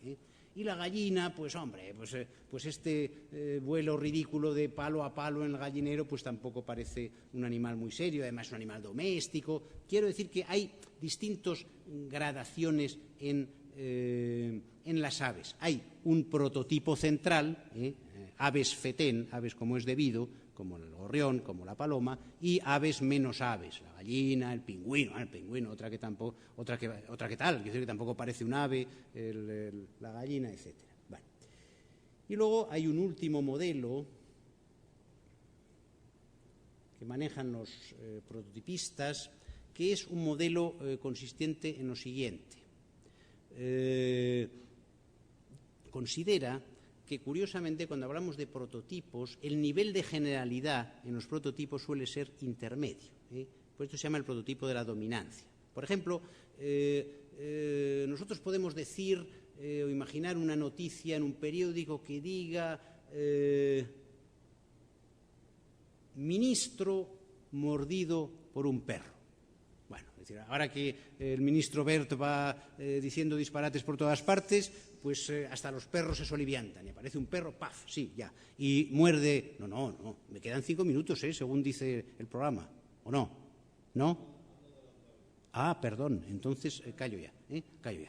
Y la gallina, pues hombre, pues este vuelo ridículo de palo a palo en el gallinero, pues tampoco parece un animal muy serio, además es un animal doméstico. Quiero decir que hay distintas gradaciones en las aves. Hay un prototipo central, aves fetén, aves como es debido, como el gorrión, como la paloma, y aves menos aves, la gallina, el pingüino, otra que tal, quiero decir que tampoco parece un ave, la gallina, etc. Bueno. Y luego hay un último modelo que manejan los prototipistas, que es un modelo consistente en lo siguiente. Considera que, curiosamente, cuando hablamos de prototipos, el nivel de generalidad en los prototipos suele ser intermedio. Por esto se llama el prototipo de la dominancia. Por ejemplo, nosotros podemos decir o imaginar una noticia en un periódico que diga ministro mordido por un perro. Bueno, es decir, ahora que el ministro Wert va diciendo disparates por todas partes, pues hasta los perros se soliviantan. Y aparece un perro, ¡paf!, sí, ya. Y muerde. No, me quedan 5 minutos, según dice el programa. ¿O no? ¿No? Ah, perdón, entonces callo ya.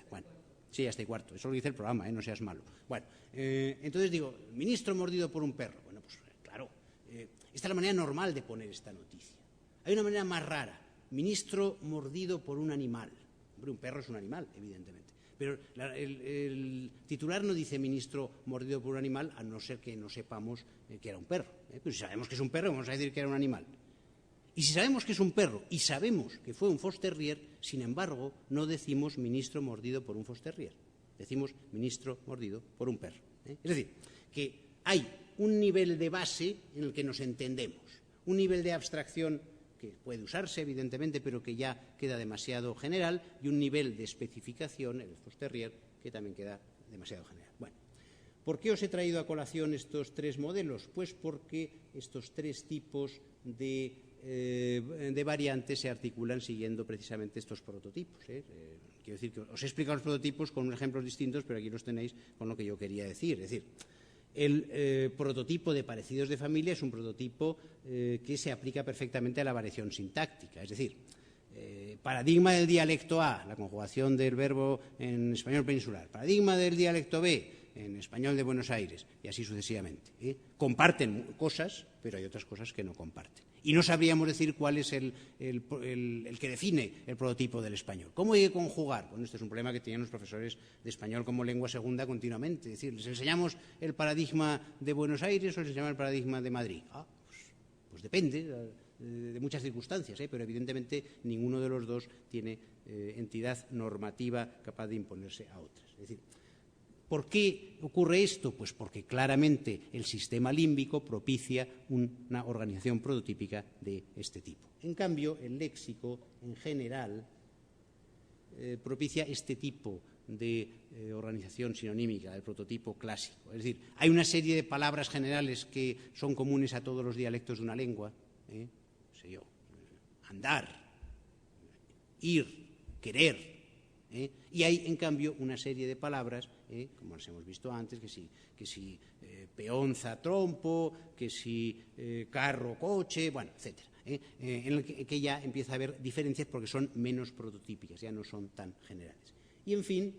Bueno, sí, hasta y cuarto. Eso lo dice el programa, no seas malo. Bueno, entonces digo, ministro mordido por un perro. Bueno, pues claro, esta es la manera normal de poner esta noticia. Hay una manera más rara. Ministro mordido por un animal. Hombre, un perro es un animal, evidentemente. Pero el titular no dice ministro mordido por un animal, a no ser que no sepamos que era un perro. Pero si sabemos que es un perro, vamos a decir que era un animal. Y si sabemos que es un perro y sabemos que fue un Fox terrier, sin embargo, no decimos ministro mordido por un Fox terrier. Decimos ministro mordido por un perro. Es decir, que hay un nivel de base en el que nos entendemos, un nivel de abstracción que puede usarse, evidentemente, pero que ya queda demasiado general, y un nivel de especificación, el Fox terrier, que también queda demasiado general. Bueno, ¿por qué os he traído a colación estos 3 modelos? Pues porque estos 3 tipos de variantes se articulan siguiendo precisamente estos prototipos. Quiero decir que os he explicado los prototipos con ejemplos distintos, pero aquí los tenéis con lo que yo quería decir. Es decir, el prototipo de parecidos de familia es un prototipo que se aplica perfectamente a la variación sintáctica. Es decir, paradigma del dialecto A, la conjugación del verbo en español peninsular. Paradigma del dialecto B, en español de Buenos Aires, y así sucesivamente. Comparten cosas, pero hay otras cosas que no comparten. Y no sabríamos decir cuál es el que define el prototipo del español. ¿Cómo hay que conjugar? Bueno, este es un problema que tienen los profesores de español como lengua segunda continuamente. Es decir, ¿les enseñamos el paradigma de Buenos Aires o les enseñamos el paradigma de Madrid? Pues depende de muchas circunstancias, pero evidentemente ninguno de los dos tiene entidad normativa capaz de imponerse a otras. Es decir, ¿por qué ocurre esto? Pues porque claramente el sistema límbico propicia una organización prototípica de este tipo. En cambio, el léxico en general propicia este tipo de organización sinonímica del prototipo clásico. Es decir, hay una serie de palabras generales que son comunes a todos los dialectos de una lengua. Andar, ir, querer. Y hay, en cambio, una serie de palabras, como las hemos visto antes, que si peonza, trompo, que si carro, coche, bueno, etcétera. En el que ya empieza a haber diferencias porque son menos prototípicas, ya no son tan generales. Y, en fin,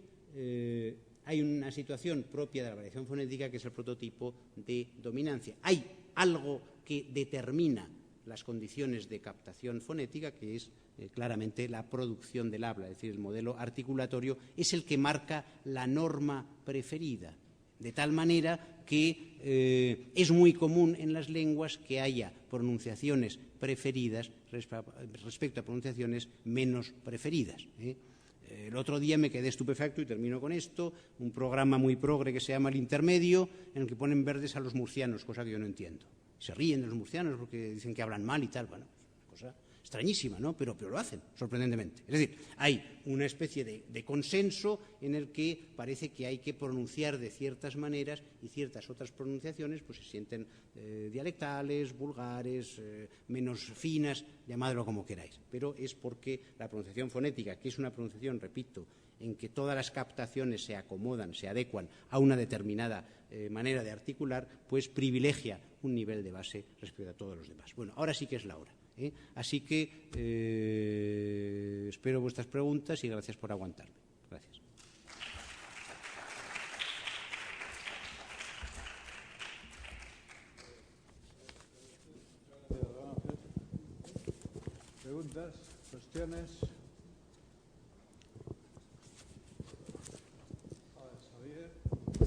hay una situación propia de la variación fonética que es el prototipo de dominancia. Hay algo que determina las condiciones de captación fonética, que es claramente la producción del habla, es decir, el modelo articulatorio es el que marca la norma preferida, de tal manera que es muy común en las lenguas que haya pronunciaciones preferidas respecto a pronunciaciones menos preferidas. El otro día me quedé estupefacto, y termino con esto, un programa muy progre que se llama El Intermedio, en el que ponen verdes a los murcianos, cosa que yo no entiendo. Se ríen de los murcianos porque dicen que hablan mal y tal. Bueno, una cosa extrañísima, ¿no? Pero lo hacen, sorprendentemente. Es decir, hay una especie de consenso en el que parece que hay que pronunciar de ciertas maneras y ciertas otras pronunciaciones pues se sienten dialectales, vulgares, menos finas, llamadlo como queráis. Pero es porque la pronunciación fonética, que es una pronunciación, repito, en que todas las captaciones se acomodan, se adecuan a una determinada manera de articular, pues privilegia un nivel de base respecto a todos los demás. Bueno, ahora sí que es la hora. Así que espero vuestras preguntas y gracias por aguantarme. Gracias. Preguntas, cuestiones.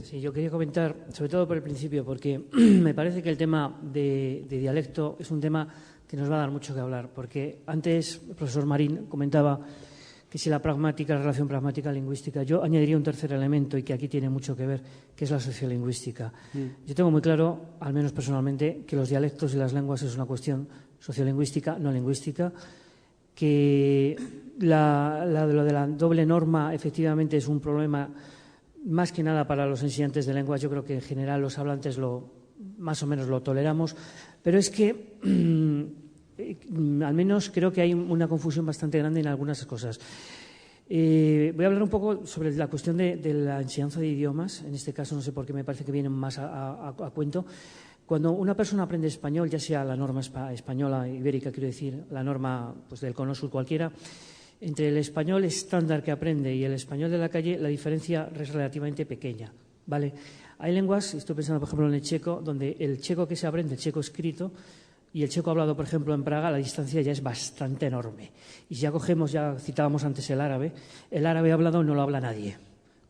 Sí, yo quería comentar, sobre todo por el principio, porque me parece que el tema de dialecto es un tema que nos va a dar mucho que hablar, porque antes el profesor Marín comentaba que si la pragmática, la relación pragmática-lingüística, yo añadiría un tercer elemento y que aquí tiene mucho que ver, que es la sociolingüística. Yo tengo muy claro, al menos personalmente, que los dialectos y las lenguas es una cuestión sociolingüística, no lingüística, que lo de la doble norma efectivamente es un problema más que nada para los enseñantes de lenguas. Yo creo que en general los hablantes más o menos lo toleramos, pero es que al menos creo que hay una confusión bastante grande en algunas cosas. Voy a hablar un poco sobre la cuestión de la enseñanza de idiomas. En este caso no sé por qué me parece que viene más a cuento. Cuando una persona aprende español, ya sea la norma española, ibérica, quiero decir, la norma pues, del Cono Sur cualquiera, entre el español estándar que aprende y el español de la calle, la diferencia es relativamente pequeña, ¿vale? Hay lenguas, estoy pensando por ejemplo en el checo, donde el checo que se aprende, el checo escrito, y el checo hablado, por ejemplo, en Praga, la distancia ya es bastante enorme. Y si ya cogemos, ya citábamos antes el árabe hablado no lo habla nadie.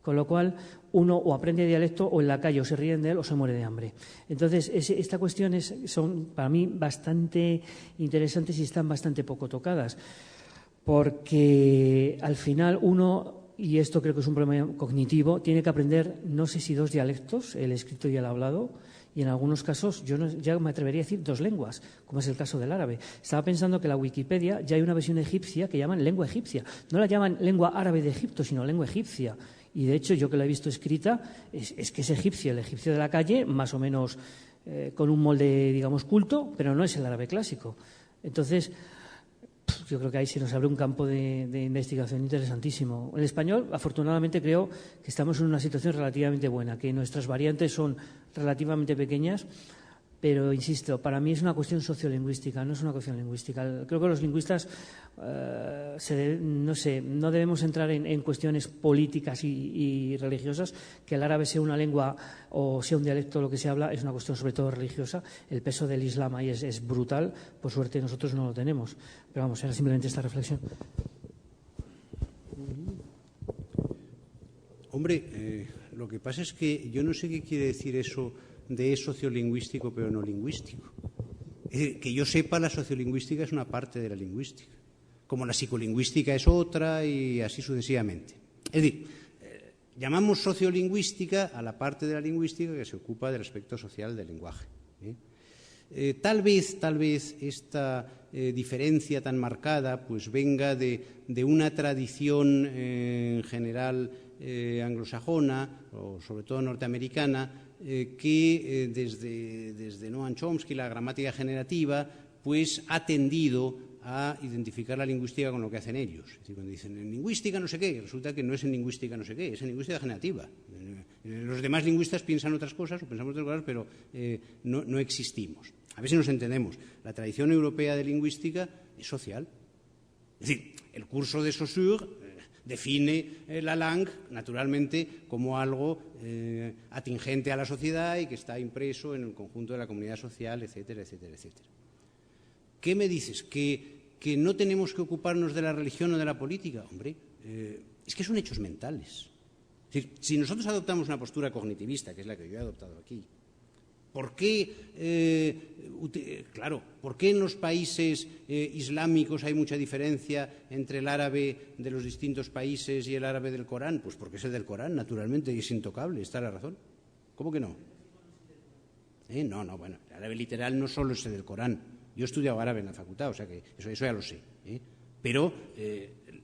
Con lo cual, uno o aprende dialecto o en la calle o se ríen de él o se muere de hambre. Entonces, estas cuestiones son para mí bastante interesantes y están bastante poco tocadas. Porque al final uno, y esto creo que es un problema cognitivo, tiene que aprender, no sé si 2 dialectos, el escrito y el hablado, y en algunos casos yo ya me atrevería a decir 2 lenguas, como es el caso del árabe. Estaba pensando que en la Wikipedia ya hay una versión egipcia que llaman lengua egipcia. No la llaman lengua árabe de Egipto, sino lengua egipcia. Y de hecho, yo que la he visto escrita, es que es egipcio, el egipcio de la calle, más o menos con un molde, digamos, culto, pero no es el árabe clásico. Entonces, yo creo que ahí se nos abre un campo de investigación interesantísimo. En el español, afortunadamente, creo que estamos en una situación relativamente buena, que nuestras variantes son relativamente pequeñas, Pero, insisto, para mí es una cuestión sociolingüística, no es una cuestión lingüística. Creo que los lingüistas, no debemos entrar en cuestiones políticas y religiosas. Que el árabe sea una lengua o sea un dialecto, lo que se habla, es una cuestión sobre todo religiosa. El peso del Islam ahí es brutal. Por suerte nosotros no lo tenemos. Pero vamos, era simplemente esta reflexión. Hombre, lo que pasa es que yo no sé qué quiere decir eso de sociolingüístico pero no lingüístico. Es decir, que yo sepa, la sociolingüística es una parte de la lingüística, como la psicolingüística es otra y así sucesivamente. Es decir, llamamos sociolingüística a la parte de la lingüística que se ocupa del aspecto social del lenguaje. Tal vez esta diferencia tan marcada pues venga de una tradición en general anglosajona o sobre todo norteamericana que desde Noam Chomsky, la gramática generativa, pues ha tendido a identificar la lingüística con lo que hacen ellos. Es decir, cuando dicen en lingüística no sé qué, resulta que no es en lingüística no sé qué, es en lingüística generativa. Los demás lingüistas piensan otras cosas o pensamos otras cosas, pero no existimos. A ver si nos entendemos. La tradición europea de lingüística es social. Es decir, el curso de Saussure define la langue, naturalmente, como algo atingente a la sociedad y que está impreso en el conjunto de la comunidad social, etcétera, etcétera, etcétera. ¿Qué me dices? ¿Que no tenemos que ocuparnos de la religión o de la política? Hombre, es que son hechos mentales. Es decir, si nosotros adoptamos una postura cognitivista, que es la que yo he adoptado aquí, ¿por qué en los países islámicos hay mucha diferencia entre el árabe de los distintos países y el árabe del Corán? Pues porque es el del Corán, naturalmente, y es intocable, está la razón. ¿Cómo que no? No, bueno, el árabe literal no solo es el del Corán. Yo he estudiado árabe en la facultad, o sea que eso ya lo sé. Pero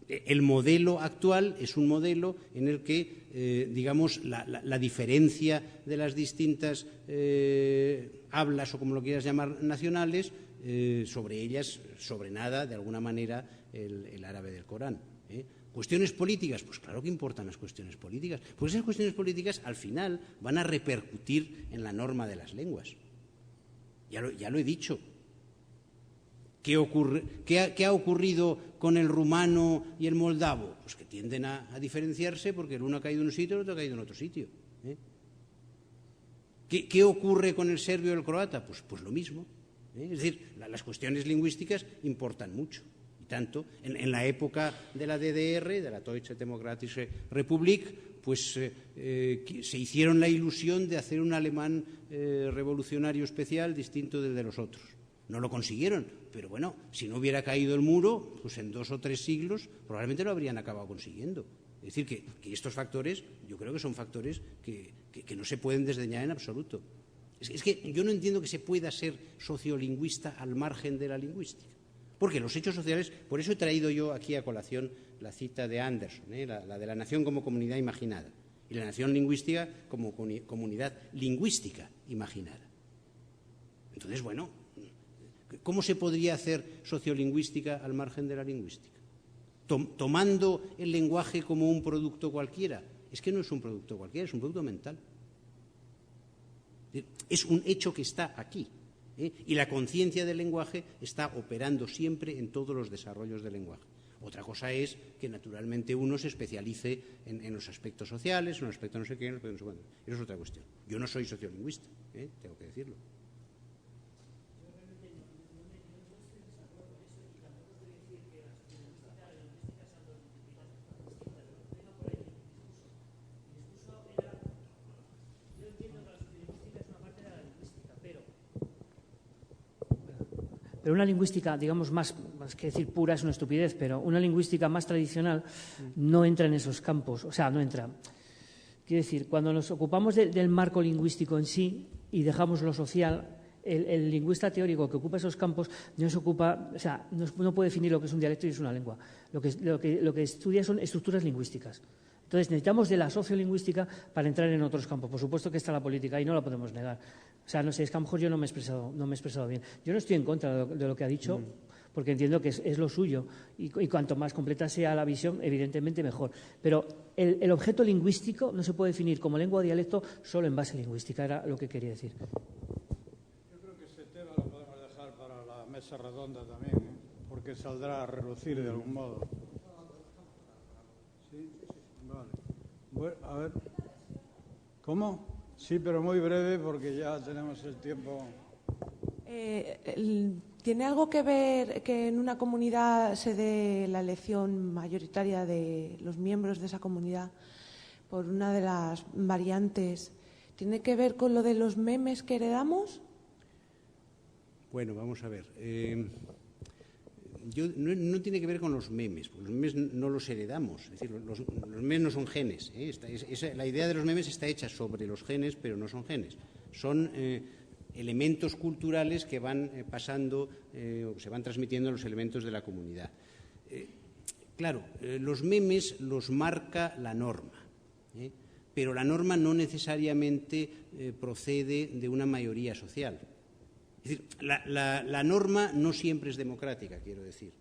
el modelo actual es un modelo en el que, digamos, la diferencia de las distintas hablas, o como lo quieras llamar, nacionales, sobre ellas, sobre nada, de alguna manera, el árabe del Corán. ¿Cuestiones políticas? Pues claro que importan las cuestiones políticas, porque esas cuestiones políticas, al final, van a repercutir en la norma de las lenguas. Ya lo he dicho. ¿Qué ha ocurrido con el rumano y el moldavo? Pues que tienden a diferenciarse porque el uno ha caído en un sitio y el otro ha caído en otro sitio. ¿Qué ocurre con el serbio y el croata? Pues lo mismo. Es decir, las cuestiones lingüísticas importan mucho. Y tanto, en la época de la DDR, de la Deutsche Demokratische Republik, pues se hicieron la ilusión de hacer un alemán revolucionario especial distinto del de los otros. No lo consiguieron, pero bueno, si no hubiera caído el muro, pues en 2 o 3 siglos probablemente lo habrían acabado consiguiendo. Es decir, que estos factores, yo creo que son factores que no se pueden desdeñar en absoluto. Es que yo no entiendo que se pueda ser sociolingüista al margen de la lingüística. Porque los hechos sociales, por eso he traído yo aquí a colación la cita de Anderson, la de la nación como comunidad imaginada, y la nación lingüística como comunidad lingüística imaginada. Entonces, bueno, ¿cómo se podría hacer sociolingüística al margen de la lingüística? Tomando el lenguaje como un producto cualquiera. Es que no es un producto cualquiera, es un producto mental. Es un hecho que está aquí. Y la conciencia del lenguaje está operando siempre en todos los desarrollos del lenguaje. Otra cosa es que naturalmente uno se especialice en los aspectos sociales, en los aspectos no sé qué, en los aspectos no sé cuándo. Eso es otra cuestión. Yo no soy sociolingüista, tengo que decirlo. Pero una lingüística, digamos, más que decir pura es una estupidez, pero una lingüística más tradicional no entra en esos campos, o sea, no entra. Quiero decir, cuando nos ocupamos del marco lingüístico en sí y dejamos lo social, el lingüista teórico que ocupa esos campos no se ocupa, o sea, no puede definir lo que es un dialecto y es una lengua. Lo que estudia son estructuras lingüísticas. Entonces, necesitamos de la sociolingüística para entrar en otros campos. Por supuesto que está la política y no la podemos negar. O sea, no sé, es que a lo mejor yo no me he expresado bien. Yo no estoy en contra de lo que ha dicho, porque entiendo que es lo suyo. Y cuanto más completa sea la visión, evidentemente mejor. Pero el objeto lingüístico no se puede definir como lengua o dialecto solo en base lingüística, era lo que quería decir. Yo creo mesa redonda también, porque saldrá a relucir de algún modo. Sí, vale. Bueno, a ver. ¿Cómo? Sí, pero muy breve porque ya tenemos el tiempo. ¿Tiene algo que ver que en una comunidad se dé la elección mayoritaria de los miembros de esa comunidad por una de las variantes? ¿Tiene que ver con lo de los memes que heredamos? Bueno, vamos a ver. No tiene que ver con los memes, porque los memes no los heredamos, es decir, los memes no son genes. La idea de los memes está hecha sobre los genes, pero no son genes. Son elementos culturales que van pasando o se van transmitiendo los elementos de la comunidad. Claro, los memes los marca la norma, pero la norma no necesariamente procede de una mayoría social. Es decir, la norma no siempre es democrática, quiero decir.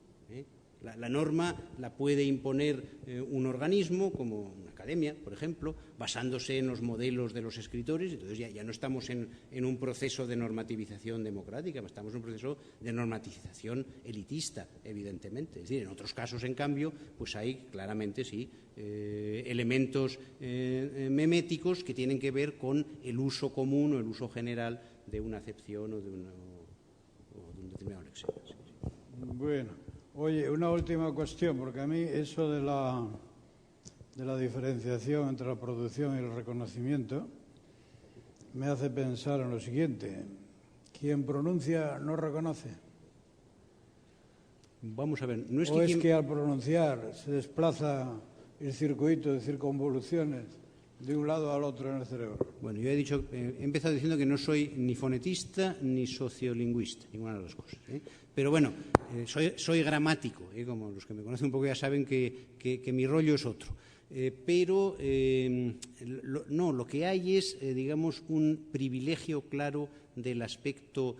La norma la puede imponer un organismo, como una academia, por ejemplo, basándose en los modelos de los escritores. Entonces ya no estamos en un proceso de normativización democrática, estamos en un proceso de normativización elitista, evidentemente. Es decir, en otros casos, en cambio, pues hay claramente, sí, elementos meméticos que tienen que ver con el uso común o el uso general de una acepción o de un determinado léxico. Sí. Bueno, oye, una última cuestión, porque a mí eso de la diferenciación entre la producción y el reconocimiento me hace pensar en lo siguiente: quien pronuncia no reconoce. Vamos a ver, que al pronunciar se desplaza el circuito de circunvoluciones de un lado al otro en el cerebro. Bueno, yo he empezado diciendo que no soy ni fonetista ni sociolingüista, ninguna de las cosas. Pero bueno, soy gramático, como los que me conocen un poco ya saben que mi rollo es otro. Pero lo que hay es, digamos, un privilegio claro del aspecto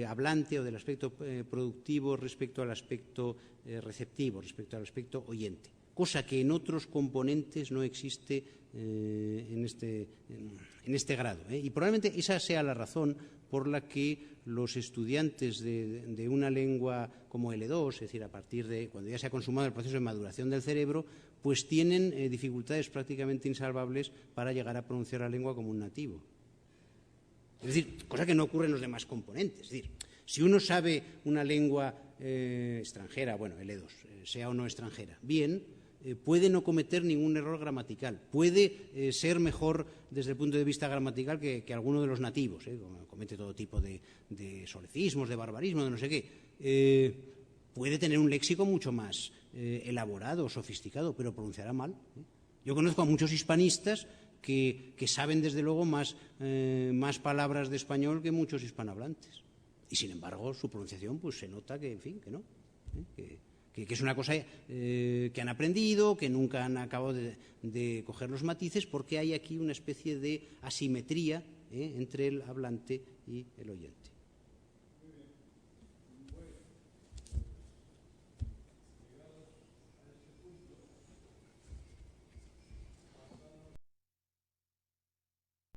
hablante o del aspecto productivo respecto al aspecto receptivo, respecto al aspecto oyente, cosa que en otros componentes no existe en este grado. Y probablemente esa sea la razón por la que los estudiantes de una lengua como L2, es decir, a partir de cuando ya se ha consumado el proceso de maduración del cerebro, pues tienen dificultades prácticamente insalvables para llegar a pronunciar la lengua como un nativo. Es decir, cosa que no ocurre en los demás componentes. Es decir, si uno sabe una lengua extranjera, bueno, L2, sea o no extranjera, bien, puede no cometer ningún error gramatical, puede ser mejor desde el punto de vista gramatical que alguno de los nativos, comete todo tipo de solecismos, de barbarismo, de no sé qué, puede tener un léxico mucho más elaborado, sofisticado, pero pronunciará mal. Yo conozco a muchos hispanistas que saben desde luego más palabras de español que muchos hispanohablantes, y sin embargo su pronunciación pues se nota que, en fin, que no, que es una cosa que han aprendido, que nunca han acabado de coger los matices, porque hay aquí una especie de asimetría entre el hablante y el oyente.